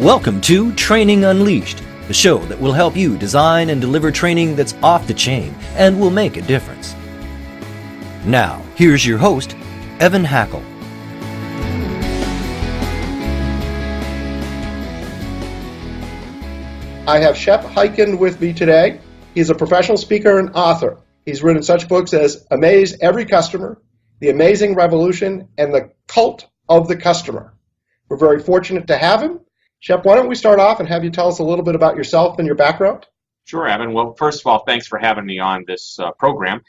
Welcome to Training Unleashed, the show that will help you design and deliver training that's off the chain and will make a difference. Now, here's your host, Evan Hackel. I have Shep Hyken with me today. He's a professional speaker and author. He's written such books as Amaze Every Customer, The Amazing Revolution, and The Cult of the Customer. We're very fortunate to have him. Shep, why don't we start off and have you tell us a little bit about yourself and your background? Sure, Evan. Well, first of all, thanks for having me on this program.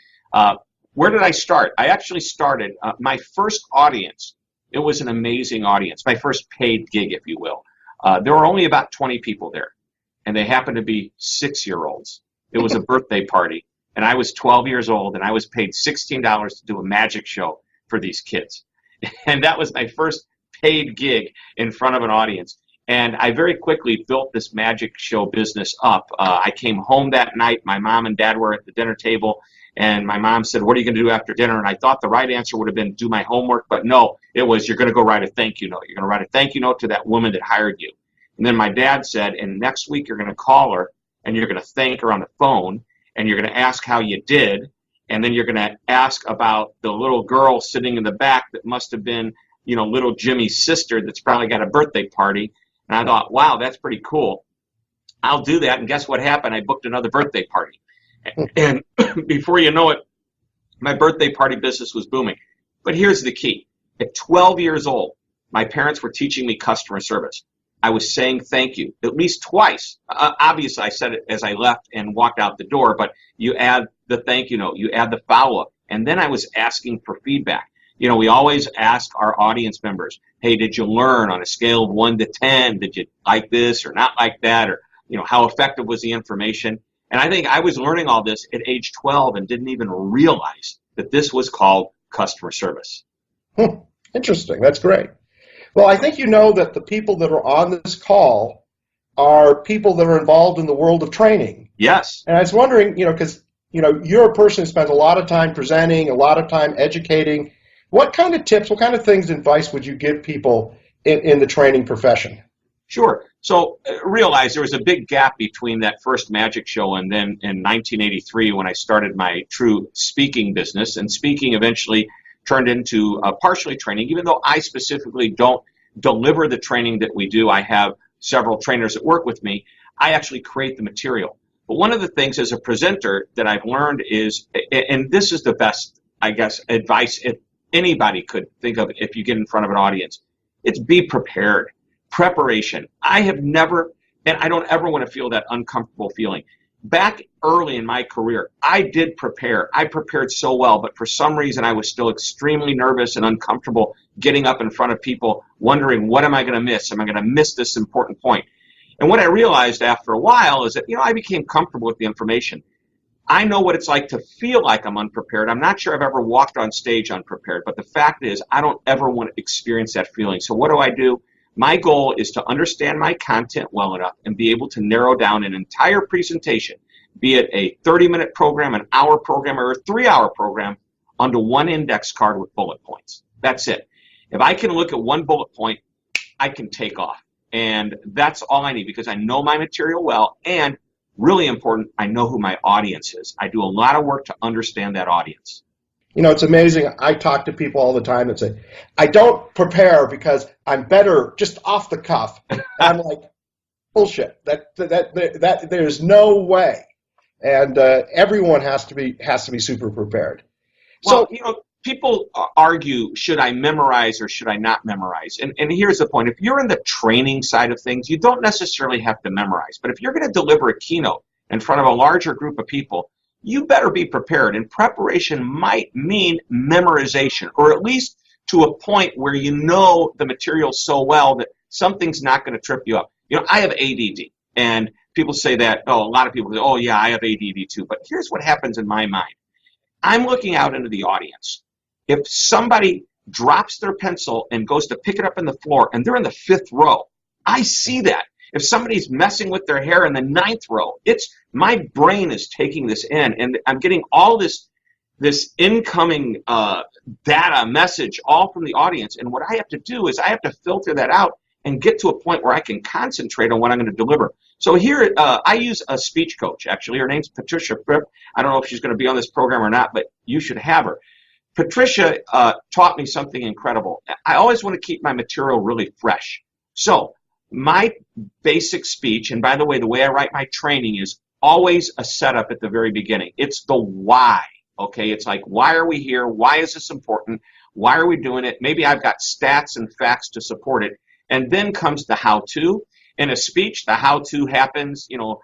Where did I start? I actually started my first audience. It was an amazing audience, my first paid gig, if you will. There were only about 20 people there, and they happened to be 6-year-olds. It was a birthday party, and I was 12 years old, and I was paid $16 to do a magic show for these kids. And that was my first paid gig in front of an audience. And I very quickly built this magic show business up. I came home that night. My mom and dad were at the dinner table, and my mom said, "What are you going to do after dinner?" And I thought the right answer would have been do my homework, but no, it was, "You're going to go write a thank you note. You're going to write a thank you note to that woman that hired you." And then my dad said, "And next week you're going to call her, and you're going to thank her on the phone, and you're going to ask how you did, and then you're going to ask about the little girl sitting in the back that must have been, little Jimmy's sister that's probably got a birthday party." And I thought, wow, that's pretty cool. I'll do that. And guess what happened? I booked another birthday party. And before you know it, my birthday party business was booming. But here's the key. At 12 years old, my parents were teaching me customer service. I was saying thank you at least twice. Obviously, I said it as I left and walked out the door, but you add the thank you note, you add the follow-up. And then I was asking for feedback. We always ask our audience members, hey, did you learn on a scale of 1 to 10? Did you like this or not like that? Or, how effective was the information? And I think I was learning all this at age 12 and didn't even realize that this was called customer service. Interesting. That's great. Well, I think you know that the people that are on this call are people that are involved in the world of training. Yes. And I was wondering, because, you're a person who spends a lot of time presenting, a lot of time educating. What kind of tips, what kind of things, advice would you give people in the training profession? Sure. So realize there was a big gap between that first magic show and then in 1983 when I started my true speaking business. And speaking eventually turned into partially training, even though I specifically don't deliver the training that we do. I have several trainers that work with me. I actually create the material. But one of the things as a presenter that I've learned is, and this is the best, I guess, advice anybody could think of if you get in front of an audience. It's be prepared. Preparation. I have never, and I don't ever want to feel that uncomfortable feeling. Back early in my career, I did prepare. I prepared so well, but for some reason I was still extremely nervous and uncomfortable getting up in front of people, wondering, what am I going to miss? Am I going to miss this important point? And what I realized after a while is that, I became comfortable with the information. I know what it's like to feel like I'm unprepared. I'm not sure I've ever walked on stage unprepared, but the fact is I don't ever want to experience that feeling. So what do? My goal is to understand my content well enough and be able to narrow down an entire presentation, be it a 30-minute program, an hour program, or a 3-hour program, onto one index card with bullet points. That's it. If I can look at one bullet point, I can take off. And that's all I need because I know my material well, and really important, I know who my audience is. I do a lot of work to understand that audience. It's amazing. I talk to people all the time that say, I don't prepare because I'm better just off the cuff. And I'm like, bullshit. That there's no way. And everyone has to be super prepared. Well, people argue, should I memorize or should I not memorize? And here's the point. If you're in the training side of things, you don't necessarily have to memorize. But if you're going to deliver a keynote in front of a larger group of people, you better be prepared. And preparation might mean memorization, or at least to a point where you know the material so well that something's not going to trip you up. I have ADD. And people say that, a lot of people say, oh, yeah, I have ADD too. But here's what happens in my mind. I'm looking out into the audience. If somebody drops their pencil and goes to pick it up in the floor and they're in the 5th row, I see that. If somebody's messing with their hair in the 9th row, my brain is taking this in, and I'm getting all this incoming data message all from the audience. And what I have to do is I have to filter that out and get to a point where I can concentrate on what I'm going to deliver. So here, I use a speech coach, actually. Her name's Patricia Fripp. I don't know if she's going to be on this program or not, but you should have her. Patricia taught me something incredible. I always want to keep my material really fresh. So my basic speech, and by the way I write my training is always a setup at the very beginning. It's the why, okay? It's like, why are we here? Why is this important? Why are we doing it? Maybe I've got stats and facts to support it. And then comes the how-to. In a speech, the how-to happens, the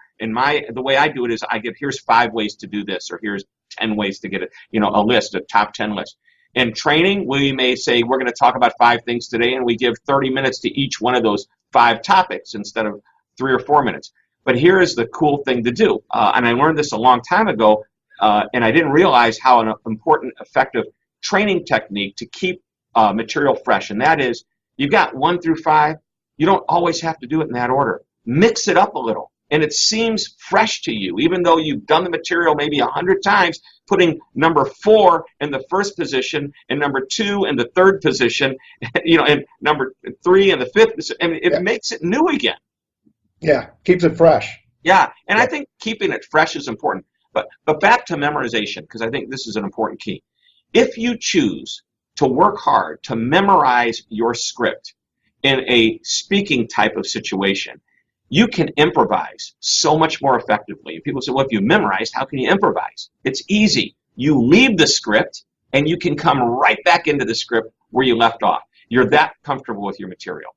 way I do it is I give, here's 5 ways to do this, or here's 10 ways to get it, a list, a top 10 list. In training, we may say, we're going to talk about 5 things today, and we give 30 minutes to each one of those 5 topics instead of 3 or 4 minutes. But here is the cool thing to do. And I learned this a long time ago, and I didn't realize how an important, effective training technique to keep material fresh. And that is, you've got 1 through 5. You don't always have to do it in that order. Mix it up a little. And it seems fresh to you, even though you've done the material maybe 100 times, putting number 4 in the first position and number 2 in the third position, and number 3 in the fifth position. I mean, it makes it new again. Yeah, keeps it fresh. Yeah, and I think keeping it fresh is important. But back to memorization, because I think this is an important key. If you choose to work hard to memorize your script in a speaking type of situation, you can improvise so much more effectively. And people say, well, if you memorized, how can you improvise? It's easy. You leave the script, and you can come right back into the script where you left off. You're that comfortable with your material.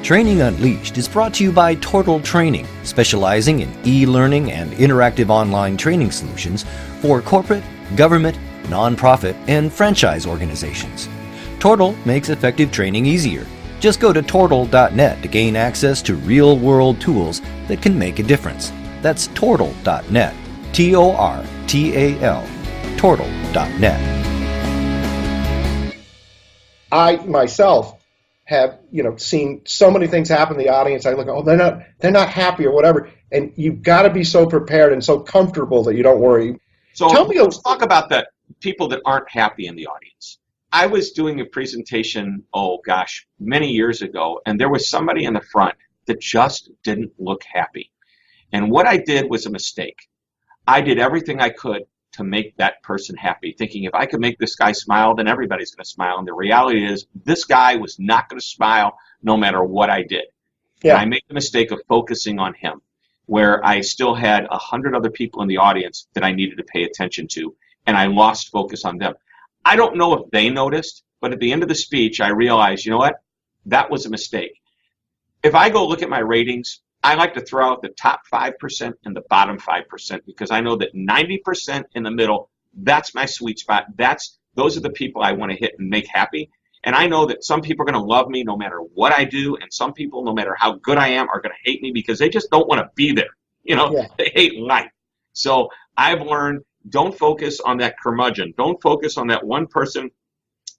Training Unleashed is brought to you by Tortal Training, specializing in e-learning and interactive online training solutions for corporate, government, nonprofit, and franchise organizations. Tortal makes effective training easier. Just go to tortal.net to gain access to real-world tools that can make a difference. That's tortal.net, Tortal, tortal.net. I myself have seen so many things happen in the audience. I look, they're not happy or whatever, and you've got to be so prepared and so comfortable that you don't worry. So let's talk about the people that aren't happy in the audience. I was doing a presentation, many years ago, and there was somebody in the front that just didn't look happy. And what I did was a mistake. I did everything I could to make that person happy, thinking if I could make this guy smile, then everybody's going to smile. And the reality is this guy was not going to smile no matter what I did. Yeah. And I made the mistake of focusing on him, where I still had 100 other people in the audience that I needed to pay attention to, and I lost focus on them. I don't know if they noticed, but at the end of the speech, I realized, that was a mistake. If I go look at my ratings, I like to throw out the top 5% and the bottom 5% because I know that 90% in the middle, that's my sweet spot. Those are the people I want to hit and make happy. And I know that some people are going to love me no matter what I do, and some people, no matter how good I am, are going to hate me because they just don't want to be there. They hate life. So I've learned, don't focus on that curmudgeon. Don't focus on that one person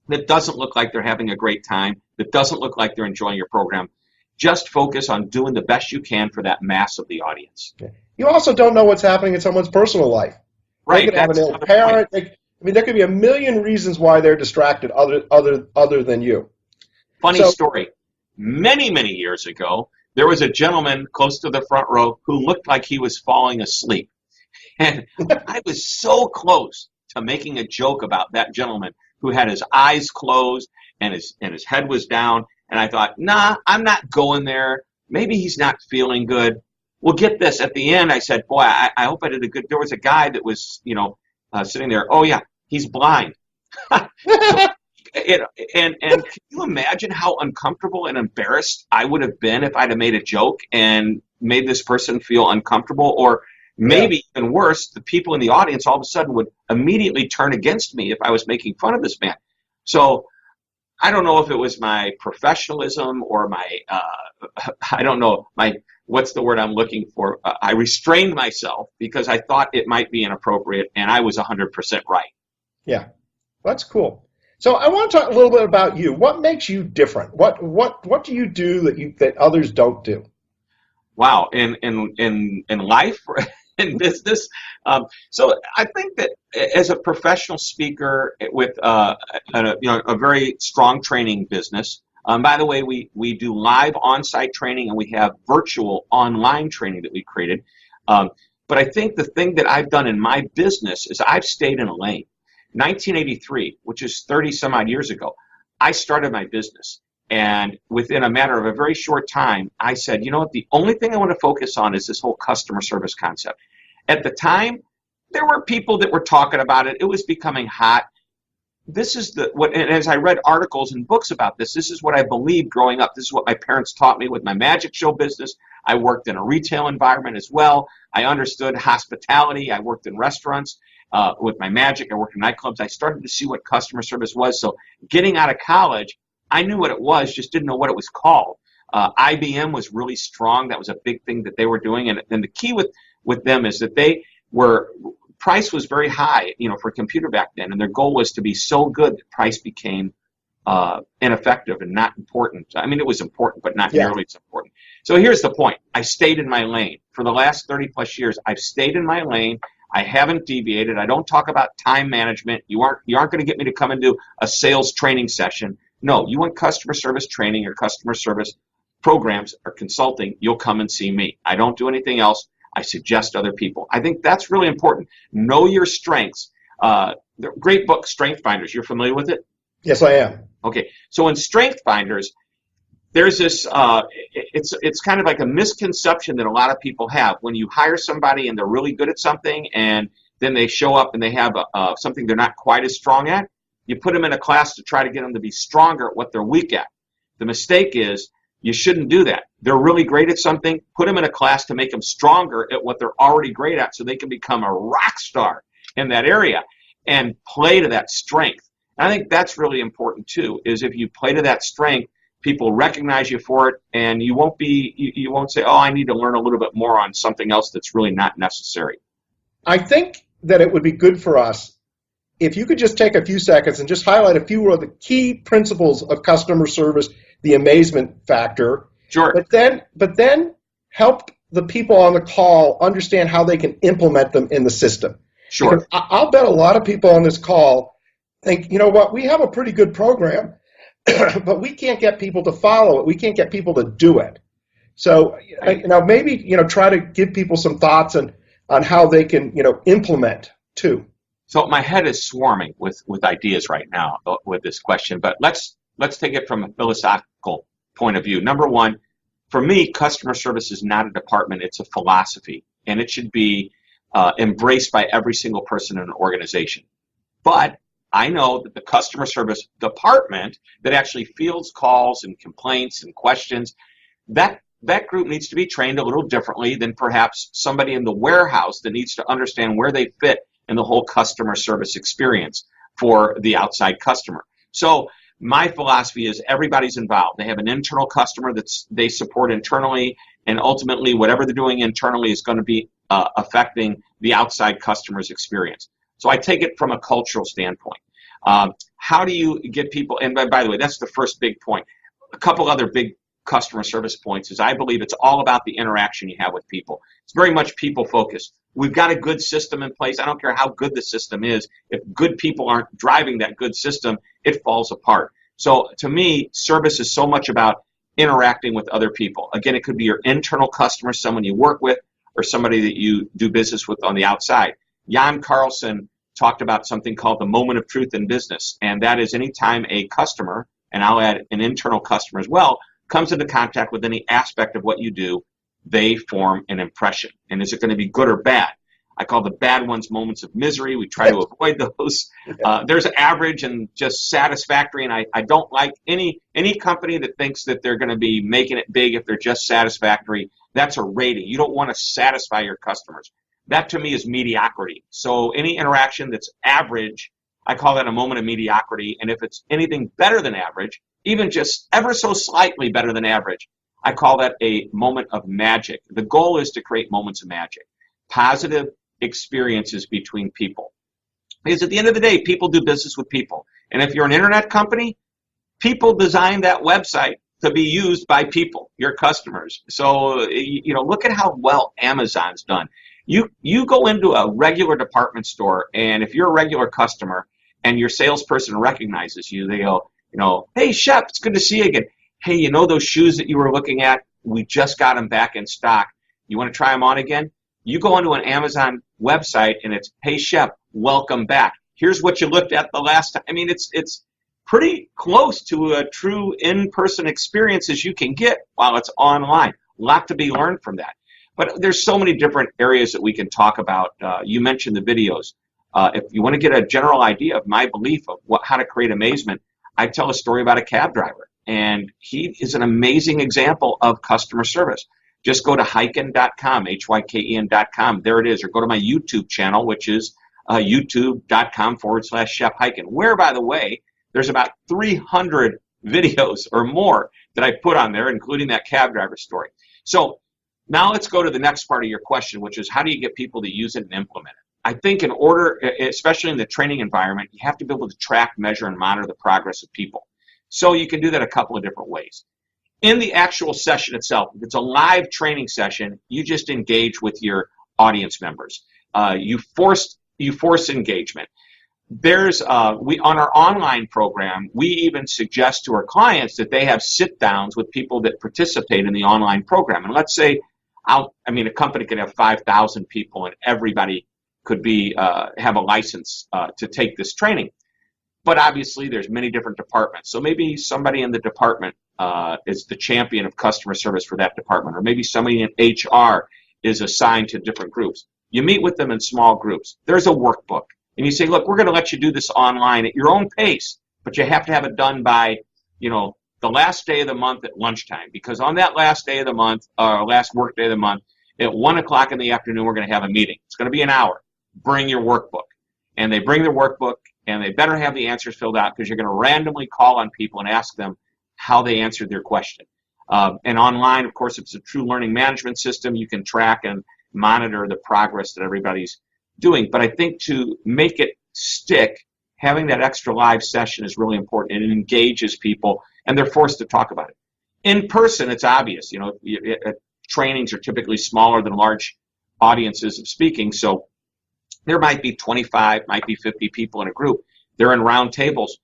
that doesn't look like they're having a great time, that doesn't look like they're enjoying your program. Just focus on doing the best you can for that mass of the audience. You also don't know what's happening in someone's personal life. Right. They could have an ill parent. There could be a million reasons why they're distracted other than you. Funny story. Many, many years ago, there was a gentleman close to the front row who looked like he was falling asleep. And I was so close to making a joke about that gentleman who had his eyes closed and his head was down. And I thought, nah, I'm not going there. Maybe he's not feeling good. Well, get this. At the end, I said, boy, I hope I did a good. There was a guy that was, sitting there. Oh, yeah, he's blind. And can you imagine how uncomfortable and embarrassed I would have been if I'd have made a joke and made this person feel uncomfortable? Or maybe even worse, the people in the audience all of a sudden would immediately turn against me if I was making fun of this man. So I don't know if it was my professionalism or my, what's the word I'm looking for? I restrained myself because I thought it might be inappropriate, and I was 100% right. Yeah, that's cool. So I want to talk a little bit about you. What makes you different? What do you do that others don't do? Wow, in life, in business. So I think that as a professional speaker with a very strong training business, By the way, we do live on-site training, and we have virtual online training that we created. But I think the thing that I've done in my business is I've stayed in a lane. 1983, which is 30 some odd years ago, I started my business. And within a matter of a very short time, I said, you know what, the only thing I want to focus on is this whole customer service concept. At the time, there were people that were talking about it. It was becoming hot. This is and as I read articles and books about this is what I believed growing up. This is what my parents taught me with my magic show business. I worked in a retail environment as well. I understood hospitality. I worked in restaurants with my magic. I worked in nightclubs. I started to see what customer service was. So getting out of college, I knew what it was, just didn't know what it was called. IBM was really strong. That was a big thing that they were doing. And the key with them is that price was very high, for a computer back then. And their goal was to be so good that price became ineffective and not important. I mean, it was important, but not nearly as important. So here's the point. I stayed in my lane. For the last 30 plus years, I've stayed in my lane. I haven't deviated. I don't talk about time management. You aren't going to get me to come and do a sales training session. No, you want customer service training or customer service programs or consulting, you'll come and see me. I don't do anything else. I suggest other people. I think that's really important. Know your strengths. The great book, Strength Finders. You're familiar with it? Yes, I am. Okay. So in Strength Finders, there's this, it's kind of like a misconception that a lot of people have. When you hire somebody and they're really good at something and then they show up and they have something they're not quite as strong at, you put them in a class to try to get them to be stronger at what they're weak at. The mistake is you shouldn't do that. They're really great at something. Put them in a class to make them stronger at what they're already great at so they can become a rock star in that area and play to that strength. And I think that's really important too, is if you play to that strength, people recognize you for it, and you won't say, oh, I need to learn a little bit more on something else that's really not necessary. I think that it would be good for us if you could just take a few seconds and just highlight a few of the key principles of customer service, the amazement factor. Sure. But then help the people on the call understand how they can implement them in the system. Sure. Because I'll bet a lot of people on this call think, you know what, we have a pretty good program, but we can't get people to follow it. We can't get people to do it. So, maybe, try to give people some thoughts on how they can, implement too. So my head is swarming with ideas right now with this question, but let's take it from a philosophical point of view. Number one, for me, customer service is not a department, it's a philosophy, and it should be embraced by every single person in an organization. But I know that the customer service department that actually fields calls and complaints and questions, that group needs to be trained a little differently than perhaps somebody in the warehouse that needs to understand where they fit in the whole customer service experience for the outside customer. So my philosophy is everybody's involved. They have an internal customer that they support internally, and ultimately whatever they're doing internally is going to be affecting the outside customer's experience. So I take it from a cultural standpoint. How do you get people, and by the way, that's the first big point. A couple other big customer service points is I believe it's all about the interaction you have with people. It's very much people focused. We've got a good system in place. I don't care how good the system is. If good people aren't driving that good system, it falls apart. So to me, service is so much about interacting with other people. Again, it could be your internal customer, someone you work with, or somebody that you do business with on the outside. Jan Carlson talked about something called the moment of truth in business, and that is anytime a customer, and I'll add an internal customer as well, comes into contact with any aspect of what you do, they form an impression. And is it going to be good or bad? I call the bad ones moments of misery. We try to avoid those. There's average and just satisfactory, and I don't like any company that thinks that they're going to be making it big if they're just satisfactory. That's a rating. You don't want to satisfy your customers. That to me is mediocrity. So any interaction that's average, I call that a moment of mediocrity. And if it's anything better than average, even just ever so slightly better than average, I call that a moment of magic. The goal is to create moments of magic, positive experiences between people. Because at the end of the day, people do business with people. And if you're an internet company, people design that website to be used by people, your customers. So, look at how well Amazon's done. You go into a regular department store, and if you're a regular customer and your salesperson recognizes you, they go, hey, Shep, it's good to see you again. hey, you know those shoes that you were looking at? We just got them back in stock. You want to try them on again? You go onto an Amazon website and it's, hey, Shep, welcome back. Here's what you looked at the last time. I mean, it's pretty close to a true in-person experience as you can get while it's online. A lot to be learned from that. But there's so many different areas that we can talk about. You mentioned the videos. If you want to get a general idea of my belief of how to create amazement, I tell a story about a cab driver. And he is an amazing example of customer service. Just go to hyken.com, hyken.com. There it is. Or go to my YouTube channel, which is youtube.com/Shep Hyken, where, by the way, there's about 300 videos or more that I put on there, including that cab driver story. So now let's go to the next part of your question, which is how do you get people to use it and implement it? I think in order, especially in the training environment, you have to be able to track, measure, and monitor the progress of people. So you can do that a couple of different ways. In the actual session itself, if it's a live training session, you just engage with your audience members. You force engagement. There's on our online program, we even suggest to our clients that they have sit downs with people that participate in the online program. And let's say, a company could have 5,000 people, and everybody could have a license to take this training. But obviously, there's many different departments. So maybe somebody in the department is the champion of customer service for that department, or maybe somebody in HR is assigned to different groups. You meet with them in small groups. There's a workbook. And you say, look, we're going to let you do this online at your own pace, but you have to have it done by, the last day of the month at lunchtime. Because on that last day of the month, last work day of the month, at 1 o'clock in the afternoon, we're going to have a meeting. It's going to be an hour. Bring your workbook. And they bring their workbook, and they better have the answers filled out because you're going to randomly call on people and ask them how they answered their question. And online, of course, it's a true learning management system. You can track and monitor the progress that everybody's doing. But I think to make it stick, having that extra live session is really important, and it engages people, and they're forced to talk about it. In person, it's obvious. Trainings are typically smaller than large audiences of speaking, so there might be 25, might be 50 people in a group. They're in round tables.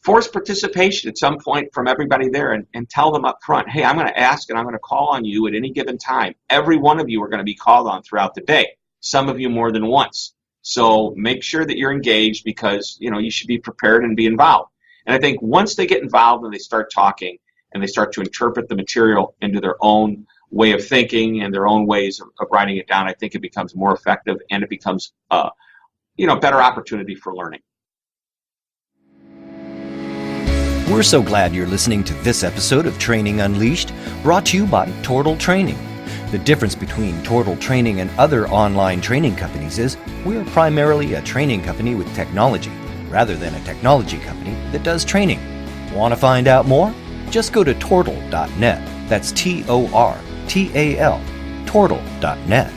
Force participation at some point from everybody there, and tell them up front, hey, I'm going to ask and I'm going to call on you at any given time. Every one of you are going to be called on throughout the day, some of you more than once. So make sure that you're engaged, because you should be prepared and be involved. And I think once they get involved and they start talking and they start to interpret the material into their own way of thinking and their own ways of writing it down, I think it becomes more effective, and it becomes a better opportunity for learning. We're so glad you're listening to this episode of Training Unleashed, brought to you by Tortal Training. The difference between Tortal Training and other online training companies is we're primarily a training company with technology, rather than a technology company that does training. Want to find out more? Just go to tortal.net. That's Tortal, tortal.net.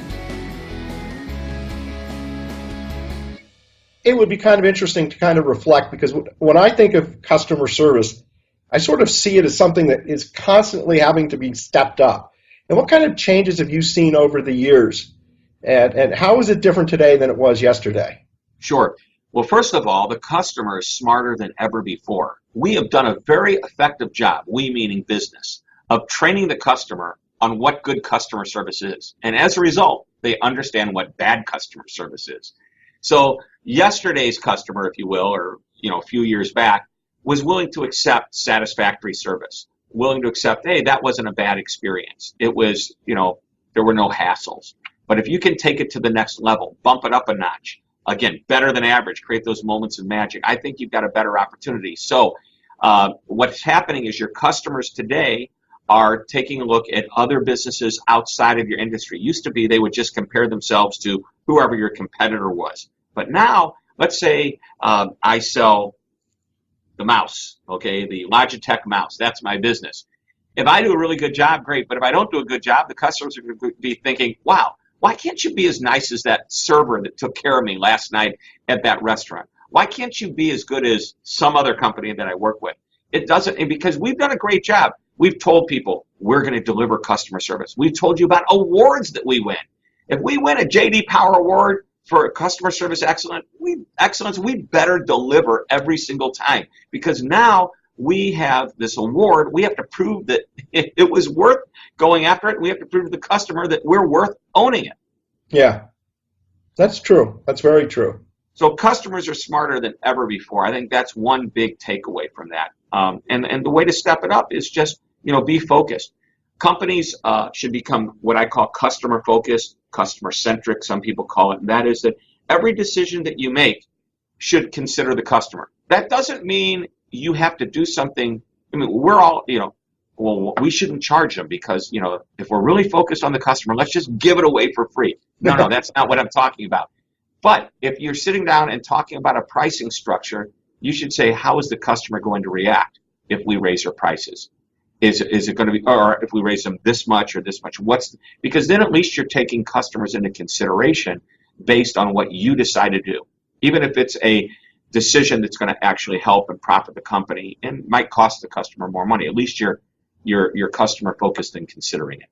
It would be kind of interesting to kind of reflect, because when I think of customer service, I sort of see it as something that is constantly having to be stepped up. And what kind of changes have you seen over the years? And how is it different today than it was yesterday? Sure. Well, first of all, the customer is smarter than ever before. We have done a very effective job, we meaning business, of training the customer on what good customer service is. And as a result, they understand what bad customer service is. So yesterday's customer, if you will, or a few years back, was willing to accept satisfactory service, willing to accept, hey, that wasn't a bad experience. It was, there were no hassles. But if you can take it to the next level, bump it up a notch, again, better than average, create those moments of magic, I think you've got a better opportunity. So what's happening is your customers today are taking a look at other businesses outside of your industry. Used to be they would just compare themselves to whoever your competitor was. But now, let's say I sell the mouse, okay, the Logitech mouse. That's my business. If I do a really good job, great. But if I don't do a good job, the customers are going to be thinking, wow, why can't you be as nice as that server that took care of me last night at that restaurant? Why can't you be as good as some other company that I work with? It doesn't, and because we've done a great job. We've told people we're going to deliver customer service. We've told you about awards that we win. If we win a J.D. Power Award for customer service excellence, we better deliver every single time, because now we have this award. We have to prove that it was worth going after it. We have to prove to the customer that we're worth owning it. Yeah, that's true. That's very true. So customers are smarter than ever before. I think that's one big takeaway from that. And the way to step it up is just, be focused. Companies should become what I call customer focused, customer centric, some people call it. And that is that every decision that you make should consider the customer. That doesn't mean you have to do something. I mean, we're all, well, we shouldn't charge them because, if we're really focused on the customer, let's just give it away for free. No, that's not what I'm talking about. But if you're sitting down and talking about a pricing structure, you should say, how is the customer going to react if we raise our prices? Is it going to be, or if we raise them this much or this much? Because then at least you're taking customers into consideration based on what you decide to do. Even if it's a decision that's going to actually help and profit the company and might cost the customer more money, at least you're customer focused in considering it.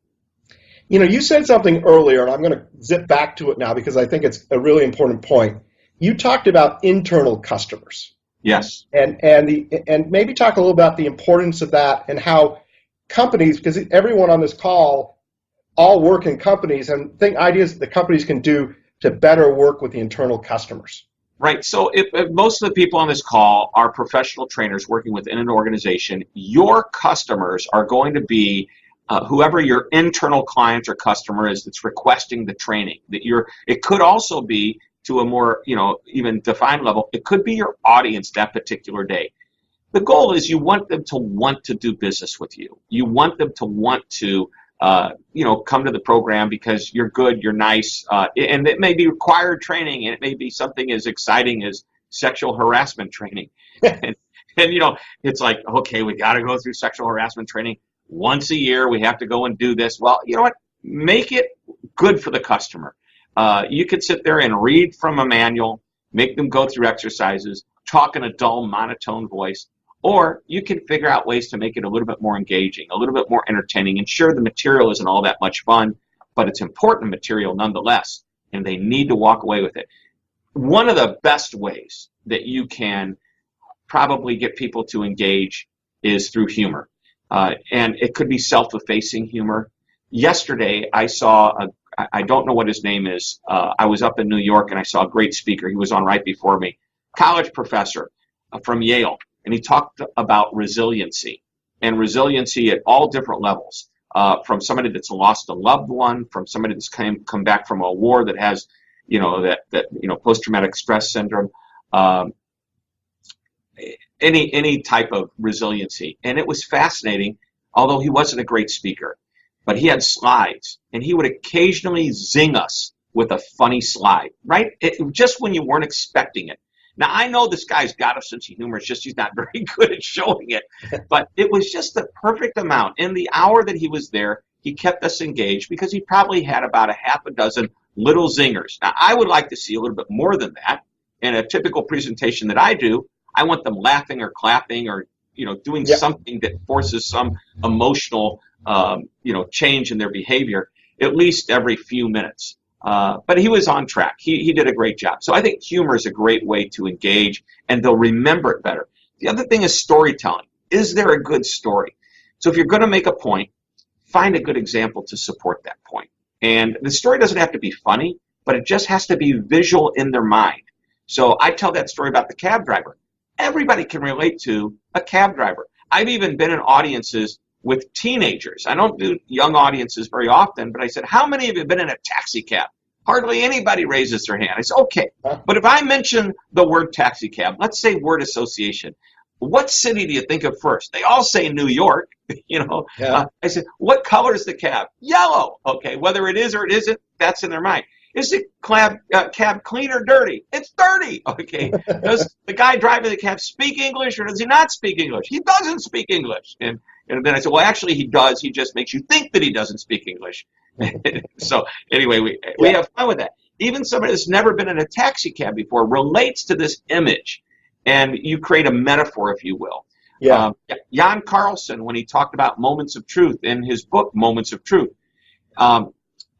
You said something earlier, and I'm going to zip back to it now because I think it's a really important point. You talked about internal customers. Yes. And maybe talk a little about the importance of that and how companies, because everyone on this call all work in companies and think ideas that the companies can do to better work with the internal customers. Right. So if most of the people on this call are professional trainers working within an organization, your customers are going to be whoever your internal client or customer is that's requesting the training. It could also be to a more, even defined level. It could be your audience that particular day. The goal is you want them to want to do business with you. You want them to want to, come to the program because you're good, you're nice, and it may be required training, and it may be something as exciting as sexual harassment training. and it's like, okay, we got to go through sexual harassment training. Once a year, we have to go and do this. Well, you know what? Make it good for the customer. You could sit there and read from a manual, make them go through exercises, talk in a dull, monotone voice, or you can figure out ways to make it a little bit more engaging, a little bit more entertaining. And sure, the material isn't all that much fun, but it's important material nonetheless, and they need to walk away with it. One of the best ways that you can probably get people to engage is through humor. And it could be self-effacing humor. Yesterday, I saw I don't know what his name is. I was up in New York and I saw a great speaker. He was on right before me, college professor from Yale. And he talked about resiliency and resiliency at all different levels, from somebody that's lost a loved one, from somebody that's come back from a war that has, post-traumatic stress syndrome, any type of resiliency. And it was fascinating, although he wasn't a great speaker. But he had slides, and he would occasionally zing us with a funny slide, right? Just when you weren't expecting it. Now, I know this guy's got a sense of humor. It's just he's not very good at showing it. But it was just the perfect amount. In the hour that he was there, he kept us engaged because he probably had about a half a dozen little zingers. Now, I would like to see a little bit more than that. In a typical presentation that I do, I want them laughing or clapping or doing something that forces some emotional change in their behavior at least every few minutes. But he was on track. He did a great job. So I think humor is a great way to engage, and they'll remember it better. The other thing is storytelling. Is there a good story? So if you're going to make a point, find a good example to support that point. And the story doesn't have to be funny, but it just has to be visual in their mind. So I tell that story about the cab driver. Everybody can relate to a cab driver. I've even been in audiences with teenagers. I don't do young audiences very often, but I said, how many of you have been in a taxi cab? Hardly anybody raises their hand. I said, okay, but if I mention the word taxi cab, let's say word association, what city do you think of first? They all say New York, I said, what color is the cab? Yellow. Okay, whether it is or it isn't, that's in their mind. Is the cab clean or dirty? It's dirty. Okay. Does the guy driving the cab speak English or does he not speak English? He doesn't speak English. And then I said, well, actually he does. He just makes you think that he doesn't speak English. So anyway, we have fun with that. Even somebody that's never been in a taxi cab before relates to this image, and you create a metaphor, if you will. Yeah. Jan Carlson, when he talked about moments of truth in his book, Moments of Truth,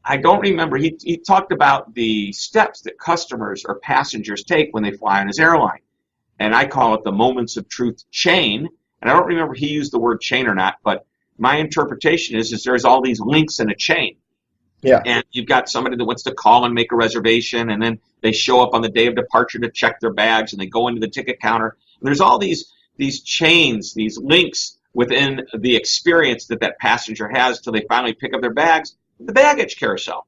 I don't remember. He talked about the steps that customers or passengers take when they fly on his airline. And I call it the Moments of Truth chain. and I don't remember if he used the word chain or not, but my interpretation is there's all these links in a chain. Yeah. And you've got somebody that wants to call and make a reservation, and then they show up on the day of departure to check their bags, and they go into the ticket counter. And there's all these chains, these links within the experience that passenger has till they finally pick up their bags at the baggage carousel.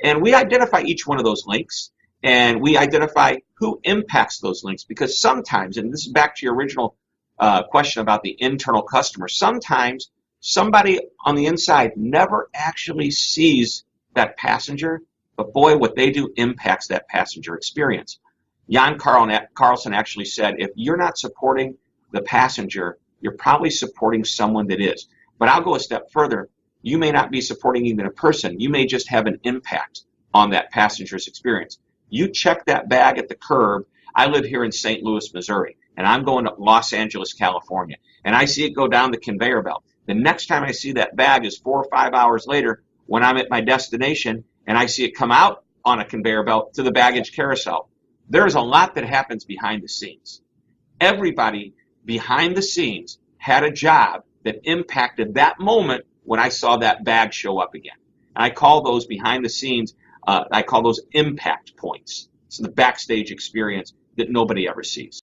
And we identify each one of those links, and we identify who impacts those links, because sometimes, and this is back to your original question about the internal customer, sometimes somebody on the inside never actually sees that passenger, but boy, what they do impacts that passenger experience. Jan Carlson actually said, if you're not supporting the passenger, you're probably supporting someone that is. But I'll go a step further. You may not be supporting even a person. You may just have an impact on that passenger's experience. You check that bag at the curb. I live here in St. Louis, Missouri, and I'm going to Los Angeles, California, and I see it go down the conveyor belt. The next time I see that bag is 4 or 5 hours later when I'm at my destination and I see it come out on a conveyor belt to the baggage carousel. There's a lot that happens behind the scenes. Everybody behind the scenes had a job that impacted that moment when I saw that bag show up again. And I call those behind the scenes, I call those impact points. It's the backstage experience that nobody ever sees.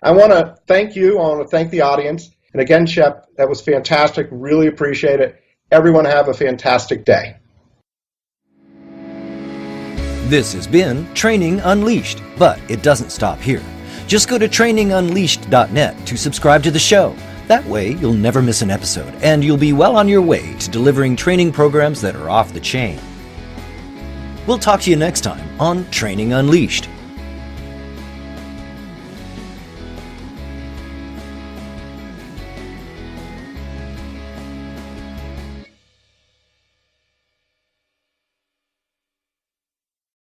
I want to thank you. I want to thank the audience. And again, Shep, that was fantastic. Really appreciate it. Everyone have a fantastic day. This has been Training Unleashed, but it doesn't stop here. Just go to trainingunleashed.net to subscribe to the show. That way, you'll never miss an episode, and you'll be well on your way to delivering training programs that are off the chain. We'll talk to you next time on Training Unleashed.